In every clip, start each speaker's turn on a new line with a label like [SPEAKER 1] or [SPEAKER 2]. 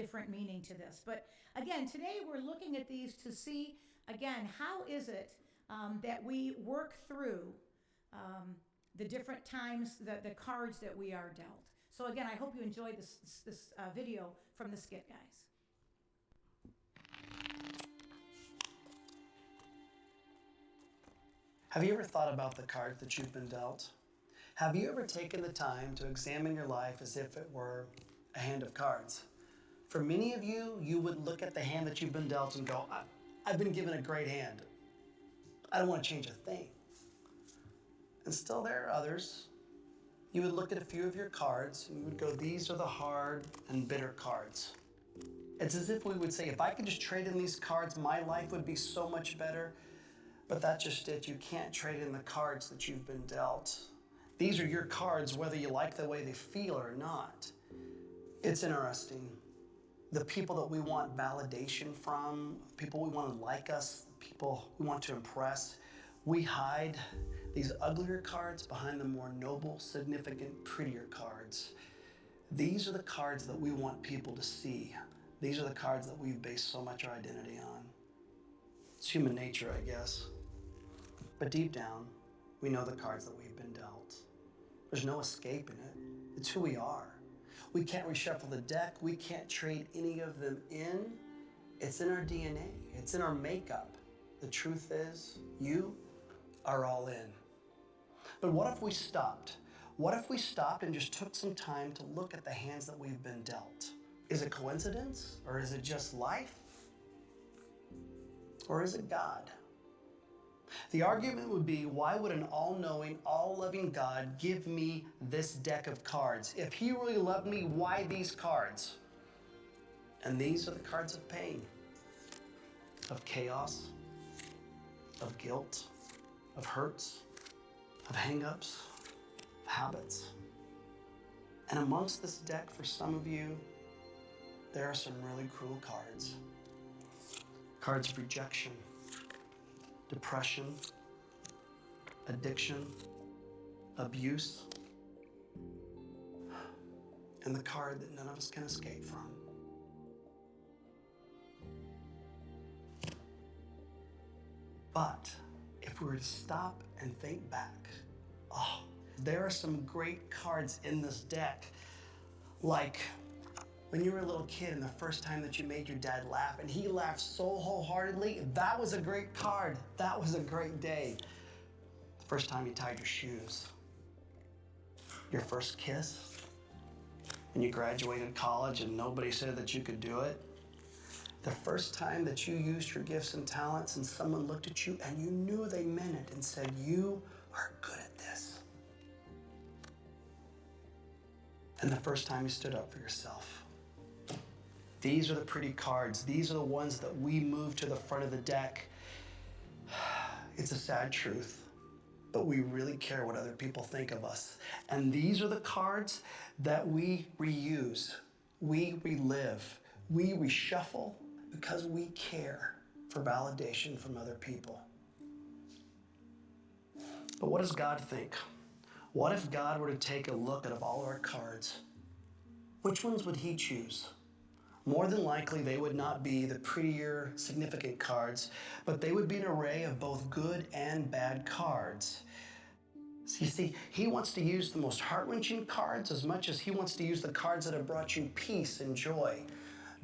[SPEAKER 1] different meaning to this. But again, today we're looking at these to see, again, how is it that we work through the different times, the cards that we are dealt. So again, I hope you enjoyed this video from the skit guys.
[SPEAKER 2] Have you ever thought about the cards that you've been dealt? Have you ever taken the time to examine your life as if it were a hand of cards? For many of you, you would look at the hand that you've been dealt and go, I've been given a great hand. I don't want to change a thing. And still there are others. You would look at a few of your cards and you would go, these are the hard and bitter cards. It's as if we would say, if I could just trade in these cards, my life would be so much better. But that's just it. You can't trade in the cards that you've been dealt. These are your cards, whether you like the way they feel or not. It's interesting. The people that we want validation from, people we want to like us, the people we want to impress, we hide these uglier cards behind the more noble, significant, prettier cards. These are the cards that we want people to see. These are the cards that we've based so much our identity on. It's human nature, I guess. But deep down, we know the cards that we've been dealt. There's no escaping it. It's who we are. We can't reshuffle the deck. We can't trade any of them in. It's in our DNA. It's in our makeup. The truth is, you are all in. But what if we stopped? What if we stopped and just took some time to look at the hands that we've been dealt? Is it coincidence, or is it just life? Or is it God? The argument would be, why would an all-knowing, all-loving God give me this deck of cards? If he really loved me, why these cards? And these are the cards of pain, of chaos, of guilt, of hurts, of hang-ups, of habits. And amongst this deck, for some of you, there are some really cruel cards. Cards of rejection, depression, addiction, abuse, and the card that none of us can escape from. But if we were to stop and think back, there are some great cards in this deck. Like when you were a little kid and the first time that you made your dad laugh and he laughed so wholeheartedly, that was a great card. That was a great day. The first time you tied your shoes, your first kiss, when you graduated college and nobody said that you could do it. The first time that you used your gifts and talents and someone looked at you and you knew they meant it and said, you are good at this. And the first time you stood up for yourself. These are the pretty cards. These are the ones that we move to the front of the deck. It's a sad truth, but we really care what other people think of us. And these are the cards that we reuse, we relive, we reshuffle because we care for validation from other people. But what does God think? What if God were to take a look at all our cards? Which ones would he choose? More than likely, they would not be the prettier, significant cards, but they would be an array of both good and bad cards. So you see, he wants to use the most heart-wrenching cards as much as he wants to use the cards that have brought you peace and joy.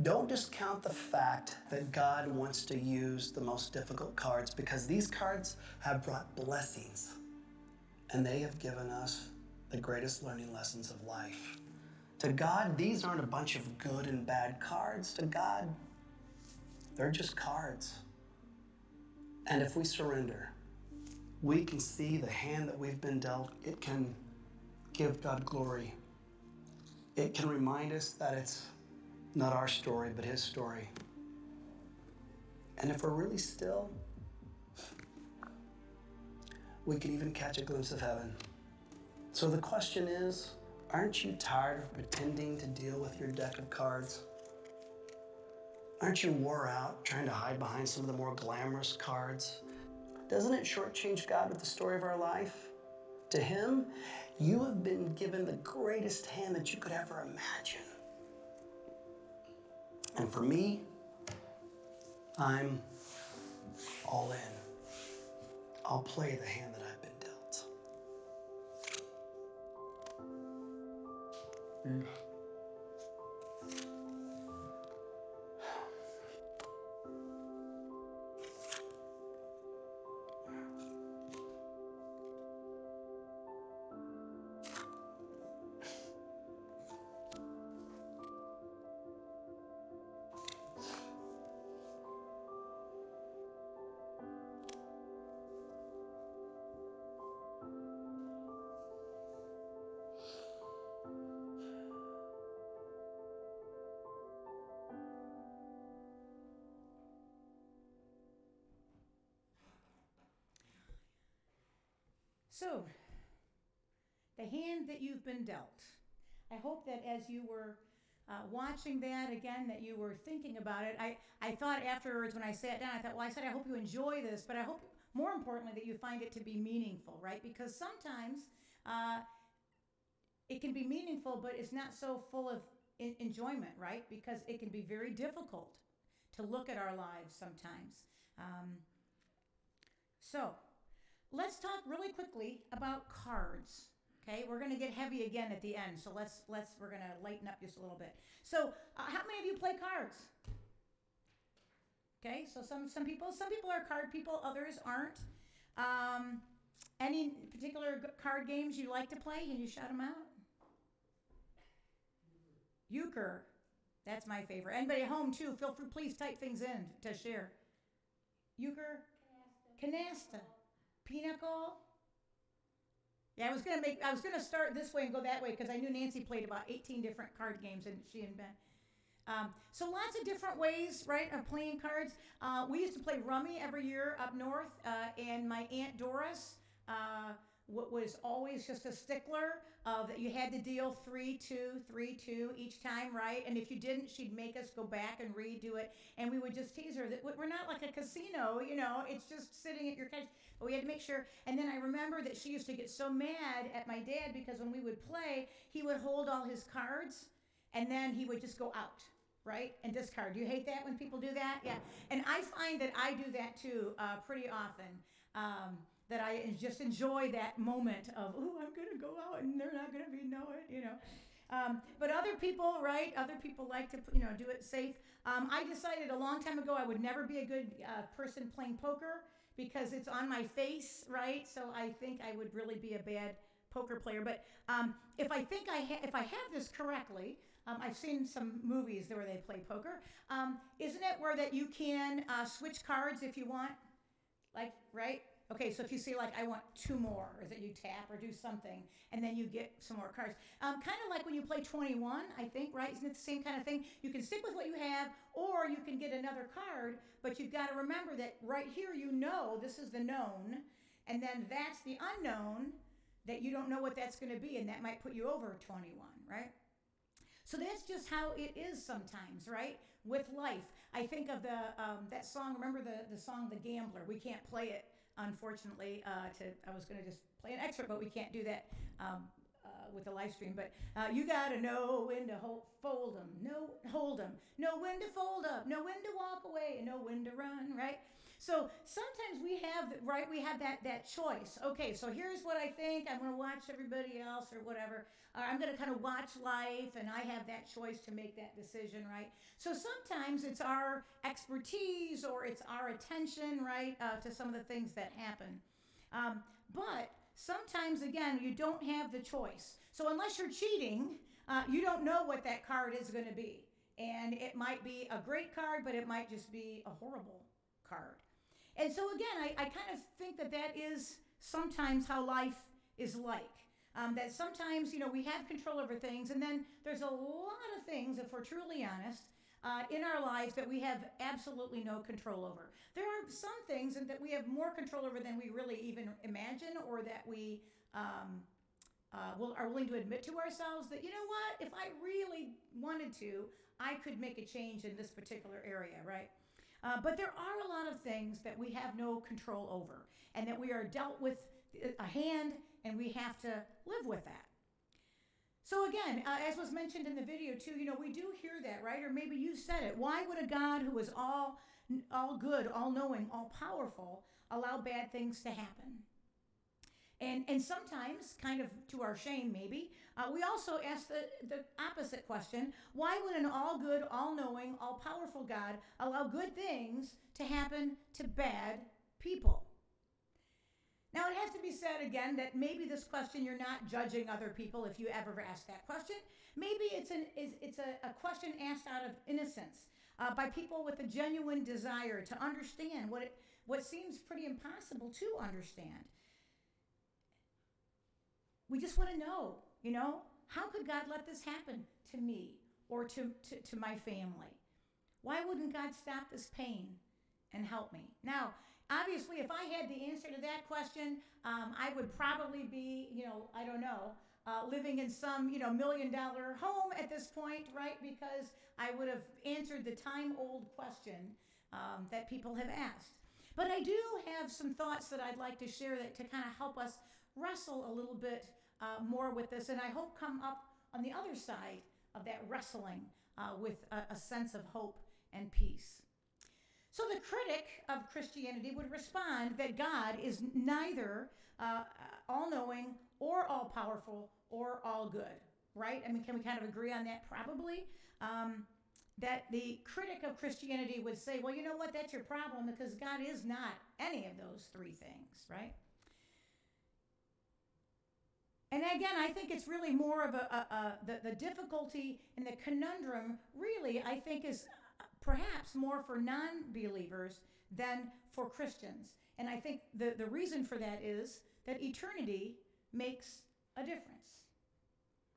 [SPEAKER 2] Don't discount the fact that God wants to use the most difficult cards, because these cards have brought blessings and they have given us the greatest learning lessons of life. To God, these aren't a bunch of good and bad cards. To God, they're just cards. And if we surrender, we can see the hand that we've been dealt. It can give God glory. It can remind us that it's not our story, but his story. And if we're really still, we can even catch a glimpse of heaven. So the question is, aren't you tired of pretending to deal with your deck of cards? Aren't you wore out trying to hide behind some of the more glamorous cards? Doesn't it shortchange God with the story of our life? To him, you have been given the greatest hand that you could ever imagine. And for me, I'm all in. I'll play the hand that I've been dealt.
[SPEAKER 1] So, the hand that you've been dealt. I hope that as you were watching that again, that you were thinking about it. I thought afterwards when I sat down, I thought, well, I said, I hope you enjoy this, but I hope more importantly that you find it to be meaningful, right? Because sometimes it can be meaningful, but it's not so full of enjoyment, right? Because it can be very difficult to look at our lives sometimes. So, let's talk really quickly about cards. Okay, we're going to get heavy again at the end, so we're going to lighten up just a little bit. So, how many of you play cards? Okay, so some people are card people, others aren't. Any particular card games you like to play? Can you shout them out? Euchre, that's my favorite. Anybody at home too? Feel free, please type things in to share. Euchre, canasta, pinochle. Yeah, I was gonna start this way and go that way because I knew Nancy played about 18 different card games, and she and Ben. So lots of different ways, right, of playing cards. We used to play rummy every year up north, and my Aunt Doris was always just a stickler of that you had to deal 3-2, 3-2 each time, right? And if you didn't, she'd make us go back and redo it, and we would just tease her that we're not like a casino, it's just sitting at your couch. But we had to make sure. And then I remember that she used to get so mad at my dad because when we would play, he would hold all his cards, and then he would just go out, right, and discard. Do you hate that when people do that? Yeah. And I find that I do that too pretty often. That I just enjoy that moment of, oh, I'm going to go out and they're not going to know it. But other people, right, like to, do it safe. I decided a long time ago I would never be a good person playing poker because it's on my face, right? So I think I would really be a bad poker player. But if I have this correctly, I've seen some movies where they play poker. Isn't it where that you can switch cards if you want? Like, right? Okay, so if you say, like, I want 2 more, or that you tap or do something, and then you get some more cards. Kind of like when you play 21, I think, right? Isn't it the same kind of thing? You can stick with what you have, or you can get another card, but you've got to remember that right here this is the known, and then that's the unknown that you don't know what that's going to be, and that might put you over 21, right? So that's just how it is sometimes, right? With life. I think of that song, remember the song The Gambler? We can't play it, unfortunately. I was going to just play an excerpt, but we can't do that with the live stream. But you got to know when to fold them, hold them, know when to fold up, know when to walk away, and know when to run, right? So sometimes we have that choice. Okay, so here's what I think. I'm going to watch everybody else or whatever. I'm going to kind of watch life, and I have that choice to make that decision, right? So sometimes it's our expertise or it's our attention, right, to some of the things that happen. But sometimes, again, you don't have the choice. So unless you're cheating, you don't know what that card is going to be. And it might be a great card, but it might just be a horrible card. And so again, I kind of think that is sometimes how life is like. That sometimes, we have control over things, and then there's a lot of things, if we're truly honest, in our lives that we have absolutely no control over. There are some things that we have more control over than we really even imagine, or that we are willing to admit to ourselves that, you know what, if I really wanted to, I could make a change in this particular area, right? But there are a lot of things that we have no control over, and that we are dealt with a hand, and we have to live with that. So again, as was mentioned in the video too, we do hear that, right? Or maybe you said it. Why would a God who is all good, all knowing, all powerful, allow bad things to happen? And sometimes, kind of to our shame maybe, we also ask the opposite question: why would an all good, all knowing, all powerful God allow good things to happen to bad people? Now, it has to be said again that maybe this question, you're not judging other people if you ever ask that question. Maybe it's a question asked out of innocence by people with a genuine desire to understand what seems pretty impossible to understand. We just want to know, how could God let this happen to me or to my family? Why wouldn't God stop this pain and help me? Now, obviously, if I had the answer to that question, I would probably be, I don't know, living in some, $1 million home at this point, right? Because I would have answered the time-old question that people have asked. But I do have some thoughts that I'd like to share that to kind of help us wrestle a little bit more with this, and I hope come up on the other side of that wrestling with a sense of hope and peace. So the critic of Christianity would respond that God is neither all-knowing or all-powerful or all-good, right? I mean, can we kind of agree on that? Probably. That the critic of Christianity would say, well, you know what? That's your problem because God is not any of those three things, right? And again, I think it's really more of the difficulty and the conundrum really, I think, is perhaps more for non-believers than for Christians. And I think the reason for that is that eternity makes a difference,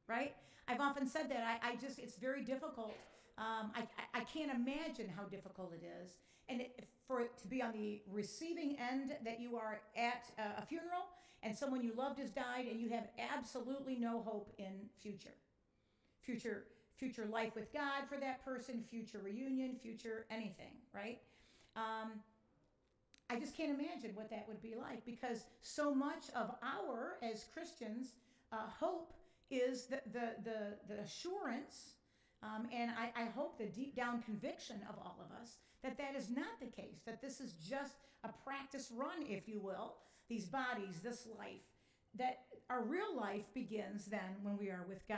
[SPEAKER 1] right? I've often said that. It's very difficult. I can't imagine how difficult it is. And for it to be on the receiving end that you are at a funeral and someone you loved has died and you have absolutely no hope in future life with God for that person, future reunion, future anything, right? I just can't imagine what that would be like because so much of our, as Christians, hope is the assurance, and I hope the deep down conviction of all of us that is not the case, that this is just a practice run, if you will, these bodies, this life, that our real life begins then when we are with God.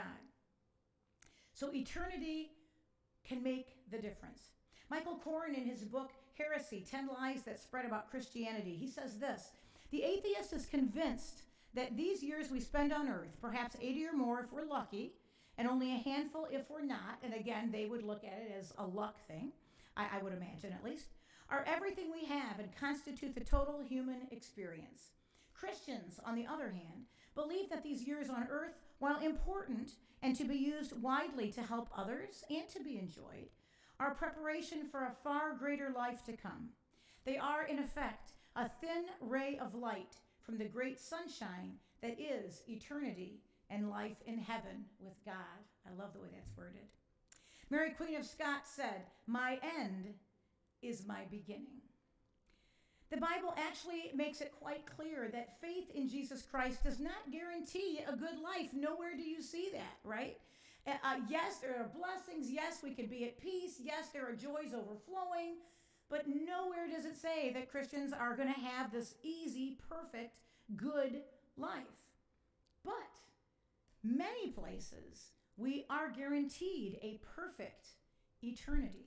[SPEAKER 1] So eternity can make the difference. Michael Korn, in his book, Heresy, 10 Lies That Spread About Christianity, he says this: the atheist is convinced that these years we spend on earth, perhaps 80 or more if we're lucky, and only a handful if we're not, and again, they would look at it as a luck thing, I would imagine at least, are everything we have and constitute the total human experience. Christians, on the other hand, believe that these years on earth, while important and to be used widely to help others and to be enjoyed, are preparation for a far greater life to come. They are, in effect, a thin ray of light from the great sunshine that is eternity and life in heaven with God. I love the way that's worded. Mary Queen of Scots said, "My end is my beginning." The Bible actually makes it quite clear that faith in Jesus Christ does not guarantee a good life. Nowhere do you see that, right? Yes, there are blessings. Yes, we can be at peace. Yes, there are joys overflowing. But nowhere does it say that Christians are going to have this easy, perfect, good life. But many places, we are guaranteed a perfect eternity.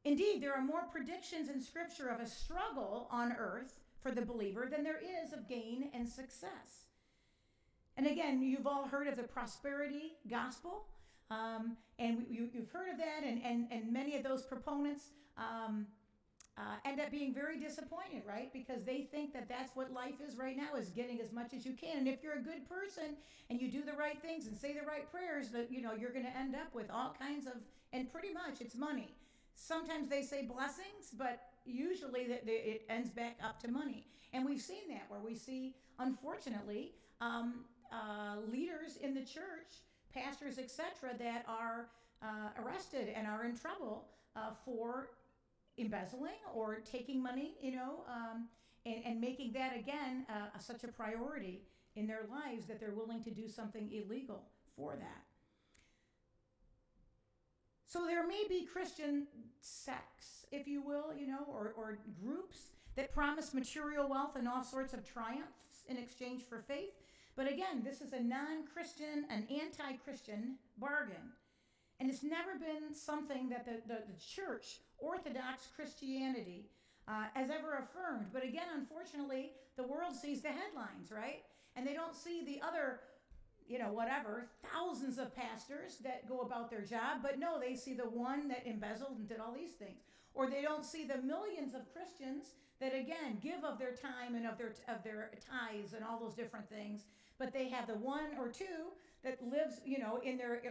[SPEAKER 1] Indeed, there are more predictions in Scripture of a struggle on earth for the believer than there is of gain and success. And again, you've all heard of the prosperity gospel, and you've heard of that, and many of those proponents end up being very disappointed, right? Because they think that that's what life is right now, is getting as much as you can. And if you're a good person and you do the right things and say the right prayers, that you're going to end up with all kinds of, and pretty much it's money. Sometimes they say blessings, but usually it ends back up to money. And we've seen that where we see, unfortunately, leaders in the church, pastors, etc., that are arrested and are in trouble for embezzling or taking money, and making that, again, such a priority in their lives that they're willing to do something illegal for that. So there may be Christian sects, if you will, or groups that promise material wealth and all sorts of triumphs in exchange for faith. But again, this is a non-Christian, an anti-Christian bargain. And it's never been something that the church, Orthodox Christianity, has ever affirmed. But again, unfortunately, the world sees the headlines, right? And they don't see the other, thousands of pastors that go about their job. But no, they see the one that embezzled and did all these things. Or they don't see the millions of Christians that, again, give of their time and of their tithes and all those different things. But they have the one or two that lives,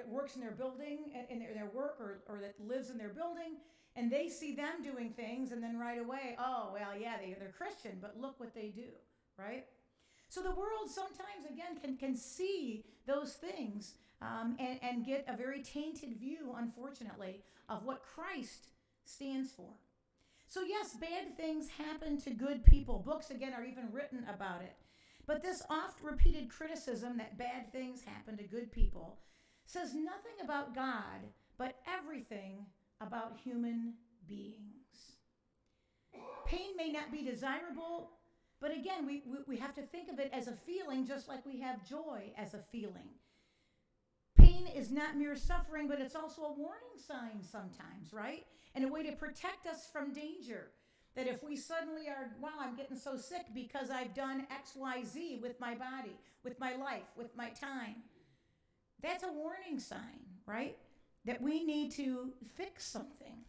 [SPEAKER 1] works in their building, in their work, or that lives in their building, and they see them doing things, and then right away, oh, well, yeah, they're Christian, but look what they do, right? So the world sometimes, again, can see those things and get a very tainted view, unfortunately, of what Christ stands for. So yes, bad things happen to good people. Books, again, are even written about it. But this oft-repeated criticism that bad things happen to good people says nothing about God, but everything about human beings. Pain may not be desirable, but again, we have to think of it as a feeling just like we have joy as a feeling. Pain is not mere suffering, but it's also a warning sign sometimes, right? And a way to protect us from danger. That if we suddenly are, wow, I'm getting so sick because I've done X, Y, Z with my body, with my life, with my time. That's a warning sign, right? That we need to fix something.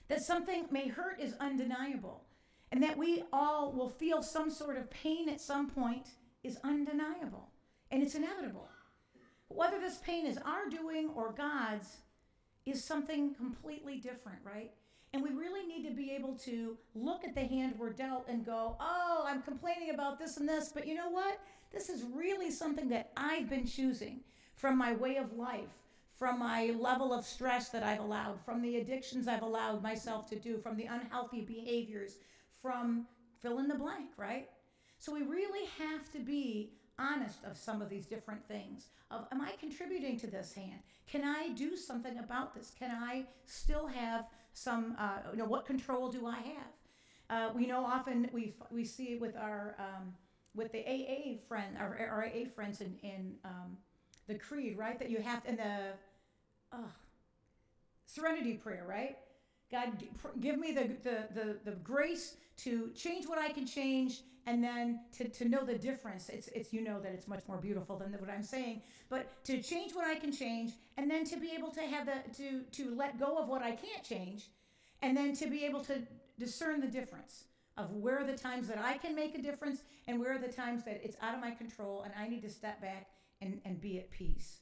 [SPEAKER 1] That something may hurt is undeniable. And that we all will feel some sort of pain at some point is undeniable. And it's inevitable. Whether this pain is our doing or God's is something completely different, right? And we really need to be able to look at the hand we're dealt and go, oh, I'm complaining about this and this, but you know what? This is really something that I've been choosing from my way of life, from my level of stress that I've allowed, from the addictions I've allowed myself to do, from the unhealthy behaviors, from fill in the blank, right? So we really have to be honest of some of these different things. Of, am I contributing to this hand? Can I do something about this? Can I still have some, what control do I have? We know often we see it with our, with the AA friend, our AA friends in the creed, right? That you have, in the serenity prayer, right? God, give me the grace to change what I can change, and then to know the difference. It's that it's much more beautiful than what I'm saying, but to change what I can change, and then to be able to have to let go of what I can't change, and then to be able to discern the difference of where are the times that I can make a difference and where are the times that it's out of my control and I need to step back and be at peace.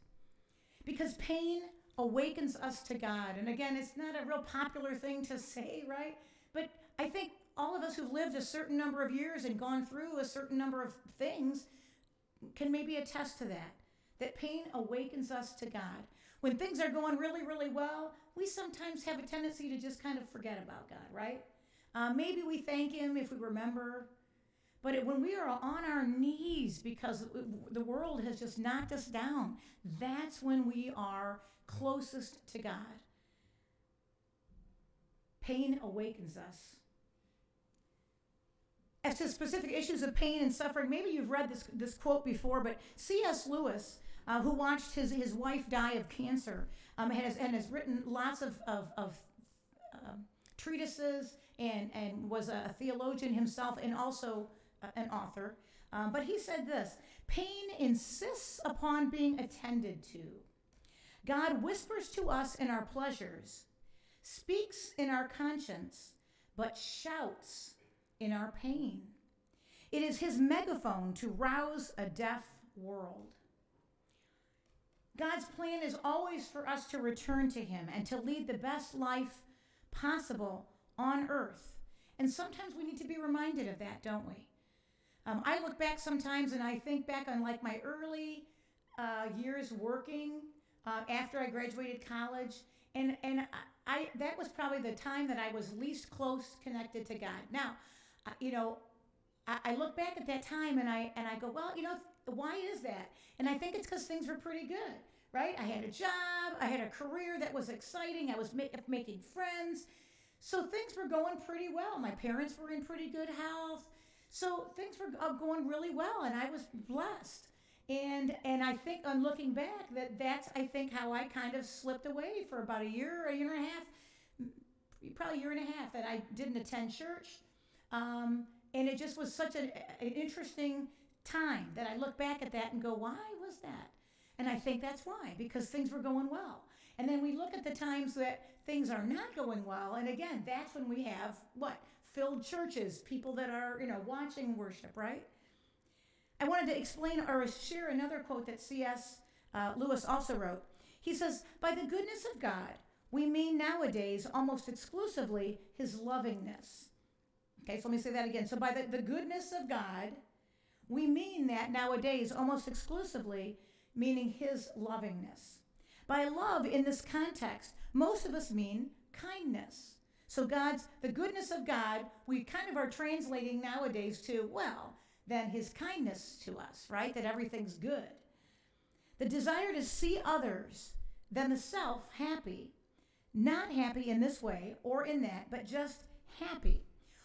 [SPEAKER 1] Because pain awakens us to God. And again, it's not a real popular thing to say, right? But I think all of us who've lived a certain number of years and gone through a certain number of things can maybe attest to that pain awakens us to God. When things are going really, really well, we sometimes have a tendency to just kind of forget about God, right? Maybe we thank Him if we remember. But when we are on our knees because the world has just knocked us down, that's when we are closest to God. Pain awakens us. As to specific issues of pain and suffering, maybe you've read this quote before, but C.S. Lewis, who watched his wife die of cancer, has written lots of treatises and was a theologian himself and also an author. But he said this: pain insists upon being attended to. God whispers to us in our pleasures, speaks in our conscience, but shouts in our pain. It is His megaphone to rouse a deaf world. God's plan is always for us to return to Him and to lead the best life possible on earth. And sometimes we need to be reminded of that, don't we? I look back sometimes and I think back on like my early years working after I graduated college, and I that was probably the time that I was least close connected to God. Now, I look back at that time and I go, well, why is that? And I think it's because things were pretty good, right? I had a job, I had a career that was exciting, I was making friends. So things were going pretty well. My parents were in pretty good health. So things were going really well, and I was blessed. And I think on looking back that's I think how I kind of slipped away for about a year and a half, probably a year and a half that I didn't attend church. And it just was such an interesting time that I look back at that and go, why was that? And I think that's why, because things were going well. And then we look at the times that things are not going well, and again, that's when we have what? Filled churches, people that are, watching worship, right? I wanted to explain or share another quote that C.S. Lewis also wrote. He says, by the goodness of God, we mean nowadays almost exclusively his lovingness. Okay, so let me say that again. So by the goodness of God, we mean that nowadays almost exclusively, meaning his lovingness. By love in this context, most of us mean kindness. So the goodness of God, we kind of are translating nowadays to, well, then his kindness to us, right? That everything's good. The desire to see others, than the self, happy. Not happy in this way or in that, but just happy.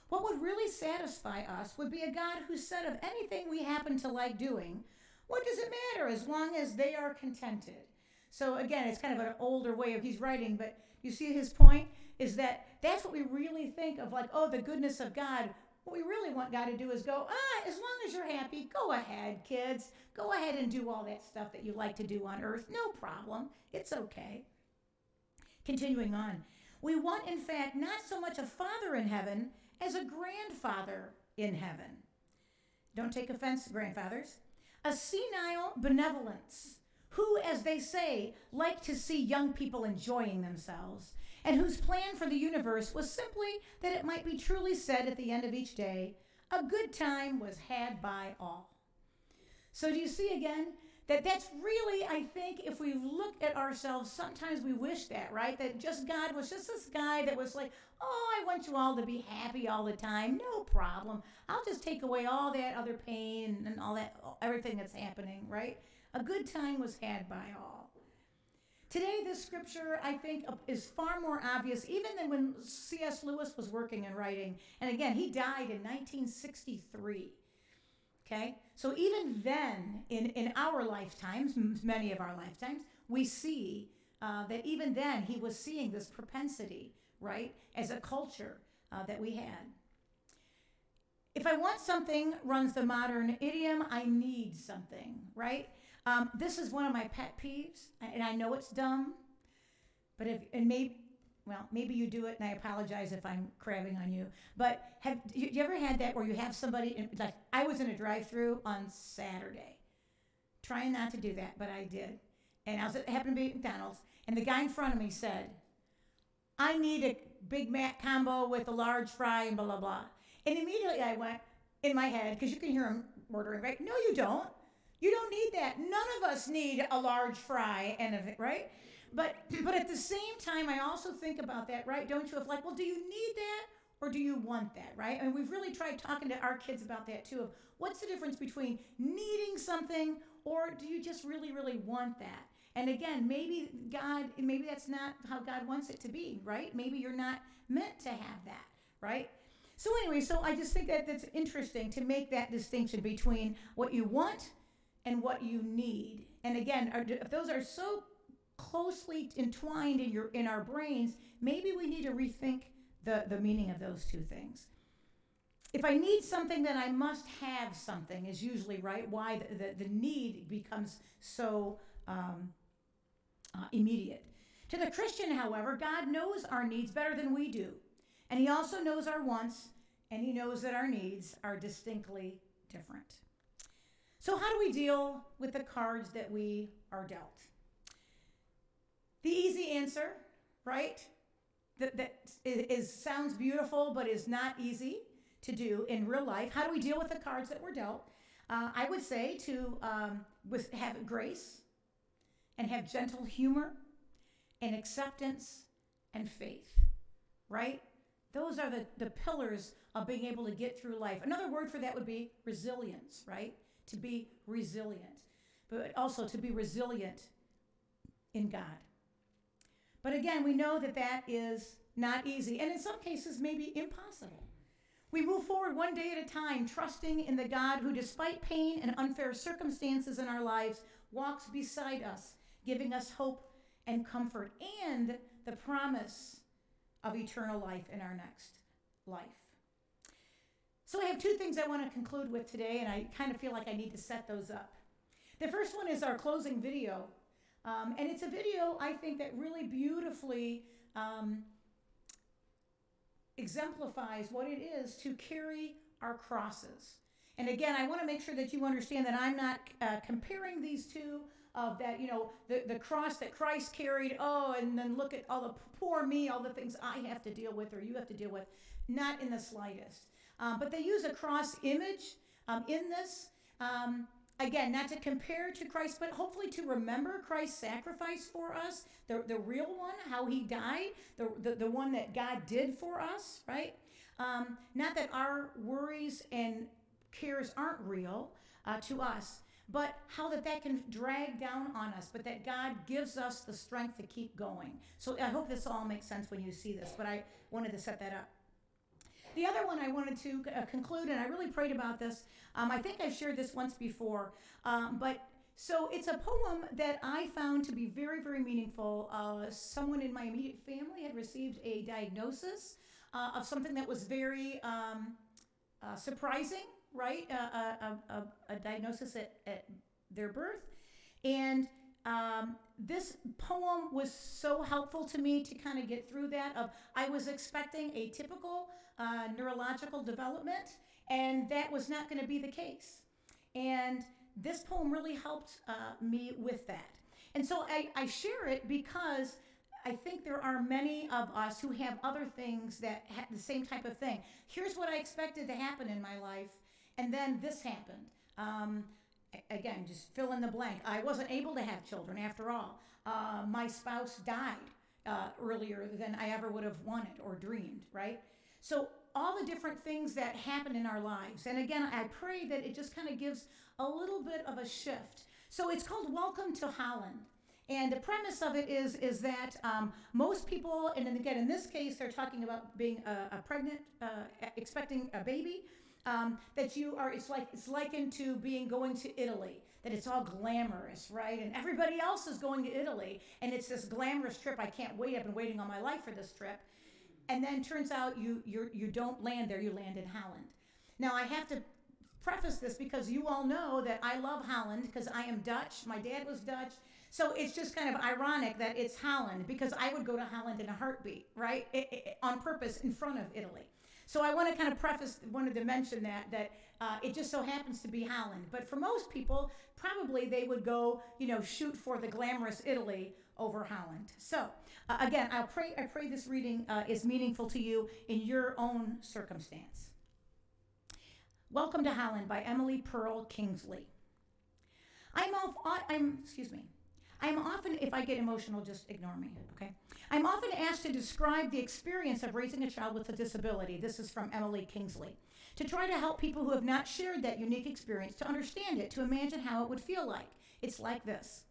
[SPEAKER 1] What would really satisfy us would be a God who said of anything we happen to like doing, what does it matter as long as they are contented? So again, it's kind of an older way of he's writing, but you see his point is that's what we really think of, like, oh, the goodness of God. What we really want God to do is go, as long as you're happy, go ahead, kids. Go ahead and do all that stuff that you like to do on earth. No problem. It's okay. Continuing on. We want, in fact, not so much a father in heaven as a grandfather in heaven. Don't take offense, grandfathers. A senile benevolence, who, as they say, like to see young people enjoying themselves, and whose plan for the universe was simply that it might be truly said at the end of each day, a good time was had by all. So do you see again that's really, I think, if we look at ourselves, sometimes we wish that, right? That just God was just this guy that was like, oh, I want you all to be happy all the time. No problem. I'll just take away all that other pain and all that, everything that's happening, right? A good time was had by all. Today, this scripture, I think, is far more obvious, even than when C.S. Lewis was working and writing. And again, he died in 1963. Okay? So even then, in our lifetimes, many of our lifetimes, we see that even then he was seeing this propensity, right, as a culture that we had. If I want something, runs the modern idiom, I need something, right? This is one of my pet peeves, and I know it's dumb, but maybe you do it, and I apologize if I'm crabbing on you. But have you ever had that where you have somebody, like I was in a drive-through on Saturday, trying not to do that, but I did. And it happened to be at McDonald's, and the guy in front of me said, I need a Big Mac combo with a large fry and blah, blah, blah. And immediately I went in my head, because you can hear him ordering, right? No, you don't. You don't need that. None of us need a large fry, right? But at the same time, I also think about that, right? Don't you? Of like, well, do you need that or do you want that, right? And we've really tried talking to our kids about that too. Of what's the difference between needing something or do you just really, really want that? And again, maybe that's not how God wants it to be, right? Maybe you're not meant to have that, right? So anyway, I just think that's interesting to make that distinction between what you want and what you need. And again, if those are so closely entwined in our brains, maybe we need to rethink the meaning of those two things. If I need something, then I must have something is usually right. Why the need becomes so immediate. To the Christian, however, God knows our needs better than we do. And he also knows our wants, and he knows that our needs are distinctly different. So how do we deal with the cards that we are dealt? The easy answer, right, that sounds beautiful but is not easy to do in real life. How do we deal with the cards that we're dealt? I would say to have grace and have gentle humor and acceptance and faith, right? Those are the pillars of being able to get through life. Another word for that would be resilience, right? to be resilient, but also to be resilient in God. But again, we know that that is not easy, and in some cases, maybe impossible. We move forward one day at a time, trusting in the God who, despite pain and unfair circumstances in our lives, walks beside us, giving us hope and comfort and the promise of eternal life in our next life. So I have two things I want to conclude with today, and I kind of feel like I need to set those up. The first one is our closing video, and it's a video I think that really beautifully exemplifies what it is to carry our crosses. And again, I want to make sure that you understand that I'm not comparing these two of that, the cross that Christ carried, and then look at all the poor me, all the things I have to deal with or you have to deal with. Not in the slightest. But they use a cross image in this. Again, not to compare to Christ, but hopefully to remember Christ's sacrifice for us, the real one, how he died, the one that God did for us, right? Not that our worries and cares aren't real to us, but how that can drag down on us, but that God gives us the strength to keep going. So I hope this all makes sense when you see this, but I wanted to set that up. The other one I wanted to conclude, and I really prayed about this. I think I've shared this once before, so it's a poem that I found to be very, very meaningful. Someone in my immediate family had received a diagnosis of something that was very surprising, right? A diagnosis at their birth. And this poem was so helpful to me to kind of get through that. I was expecting a typical neurological development, and that was not going to be the case. And this poem really helped me with that. And so I share it because I think there are many of us who have other things that have the same type of thing. Here's what I expected to happen in my life, and then this happened. Again, just fill in the blank. I wasn't able to have children after all. My spouse died earlier than I ever would have wanted or dreamed, right? So all the different things that happen in our lives. And again, I pray that it just kind of gives a little bit of a shift. So it's called Welcome to Holland. And the premise of it is that most people, and again, in this case, they're talking about being a pregnant, expecting a baby, that it's likened to going to Italy, that it's all glamorous, right? And everybody else is going to Italy, and it's this glamorous trip. I can't wait. I've been waiting all my life for this trip. And then turns out you don't land there, you land in Holland. Now, I have to preface this because you all know that I love Holland because I am Dutch. My dad was Dutch. So it's just kind of ironic that it's Holland because I would go to Holland in a heartbeat, right? On purpose in front of Italy. So I want to kind of wanted to mention that it just so happens to be Holland. But for most people, probably they would go, shoot for the glamorous Italy over Holland. So again, I pray this reading is meaningful to you in your own circumstance. Welcome to Holland by Emily Pearl Kingsley. I'm often, if I get emotional, just ignore me, okay? I'm often asked to describe the experience of raising a child with a disability. This is from Emily Kingsley. To try to help people who have not shared that unique experience to understand it, to imagine how it would feel like. It's like this.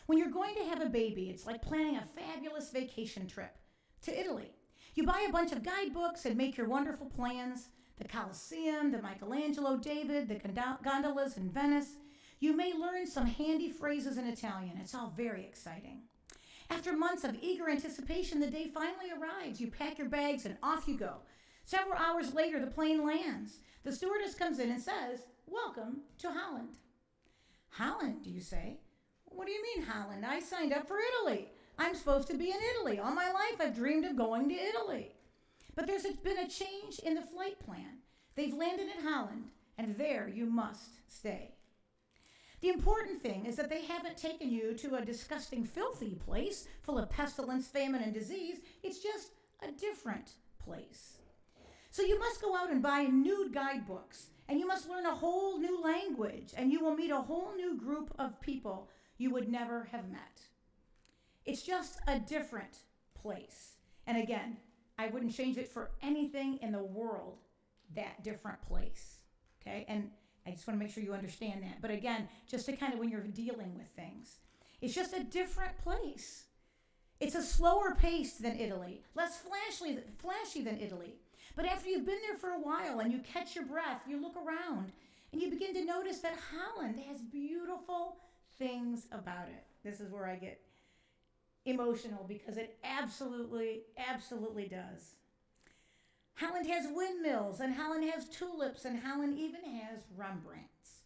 [SPEAKER 1] When you're going to have a baby, it's like planning a fabulous vacation trip to Italy. You buy a bunch of guidebooks and make your wonderful plans. The Colosseum, the Michelangelo David, the gondolas in Venice. You may learn some handy phrases in Italian. It's all very exciting. After months of eager anticipation, the day finally arrives. You pack your bags and off you go. Several hours later, the plane lands. The stewardess comes in and says, "Welcome to Holland." Holland, do you say? What do you mean Holland? I signed up for Italy. I'm supposed to be in Italy. All my life I've dreamed of going to Italy. But there's been a change in the flight plan. They've landed in Holland, and there you must stay. The important thing is that they haven't taken you to a disgusting, filthy place full of pestilence, famine, and disease. It's just a different place. So you must go out and buy new guidebooks, and you must learn a whole new language, and you will meet a whole new group of people you would never have met. It's just a different place. And again, I wouldn't change it for anything in the world, that different place. Okay? And I just want to make sure you understand that. But again, just to kind of when you're dealing with things, it's just a different place. It's a slower pace than Italy, less flashy than Italy. But after you've been there for a while and you catch your breath, you look around and you begin to notice that Holland has beautiful things about it. This is where I get emotional because it absolutely, absolutely does. Holland has windmills, and Holland has tulips, and Holland even has Rembrandts.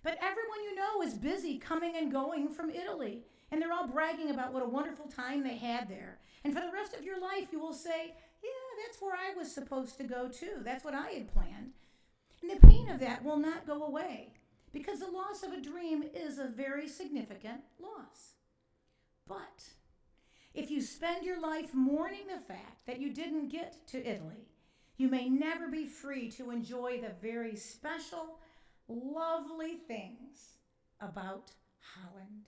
[SPEAKER 1] But everyone you know is busy coming and going from Italy, and they're all bragging about what a wonderful time they had there. And for the rest of your life, you will say, yeah, that's where I was supposed to go too. That's what I had planned. And the pain of that will not go away, because the loss of a dream is a very significant loss. But if you spend your life mourning the fact that you didn't get to Italy, you may never be free to enjoy the very special, lovely things about Holland.